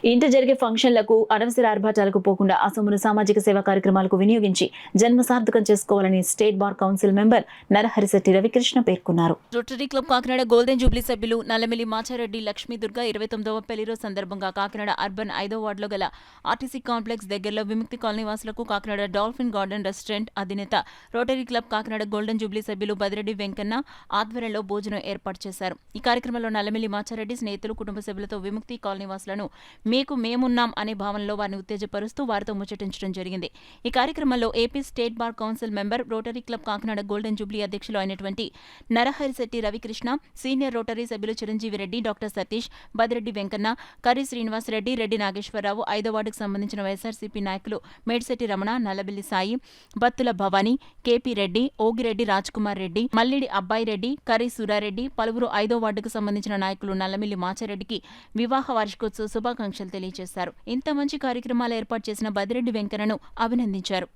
ఇంట జరిగే ఫంక్షన్లకు అనవసర ఆర్భాటాలకు పోకుండా ఆ సొమ్మును సామాజిక సేవా కార్యక్రమాలకు వినియోగించి జన్మ సార్థకం చేసుకోవాలని state bar council member Naraharisetti Ravikrishna పేర్కొన్నారు. Rotary club Kakinada golden jubilee సభ్యులు నల్లమిల్లి మాచారెడ్డి లక్ష్మీదుర్గ 29వ పెళ్లిరోజు సందర్భంగా కాకినాడ అర్బన్ 5వ వార్డులో గల ఆర్టీసీ కాంప్లెక్స్ దగ్గరలో విముక్తి కాలనీ వాసులకు కాకినాడ డాల్ఫిన్ గార్డెన్ రెస్టారెంట్ అధినేత rotary club Kakinada golden jubilee సభ్యులు బదిరెడ్డి వెంకన్న ఆధ్వర్యంలో భోజనం ఏర్పాటు చేశారు. ఈ కార్యక్రమంలో నల్లమిల్లి మాచారెడ్డి స్నేహితులు కుటుంబ సభ్యులతో విముక్తి కాలనీ వాసులను మీకు మేమున్నాం అనే భావనలో వారిని ఉత్తేజపరుస్తూ వారితో ముచ్చటించడం జరిగింది. ఈ కార్యక్రమంలో AP state bar council member, rotary club Kakinada golden Jubilee అధ్యక్షులు అయినటువంటి నరహరిశెట్టి రవికృష్ణ, సీనియర్ రోటరీ సభ్యులు చిరంజీవి రెడ్డి, డాక్టర్ సతీష్, బదిరెడ్డి వెంకన్న, కర్రి శ్రీనివాస్ రెడ్డి, రెడ్డి నాగేశ్వరరావు, 5వ వార్డుకు సంబంధించిన వైఎస్ఆర్సీపీ నాయకులు మేడిశెట్టి రమణ, నల్లబెల్లి సాయి, బత్తుల భవానీ, కేపీ రెడ్డి, ఓగిరెడ్డి రాజ్కుమార్ రెడ్డి, మల్లిడి అబ్బాయి రెడ్డి, కర్రి సూరారెడ్డి, పలువురు 5వ వార్డుకు సంబంధించిన నాయకులు నల్లమిల్లి మాచారెడ్డికి వివాహ వార్షికోత్సవ శుభాకాంక్షలు తెలియజేశారు. ఇంత మంచి కార్యక్రమాలు ఏర్పాటు చేసిన బదిరెడ్డి వెంకన్నను అభినందించారు.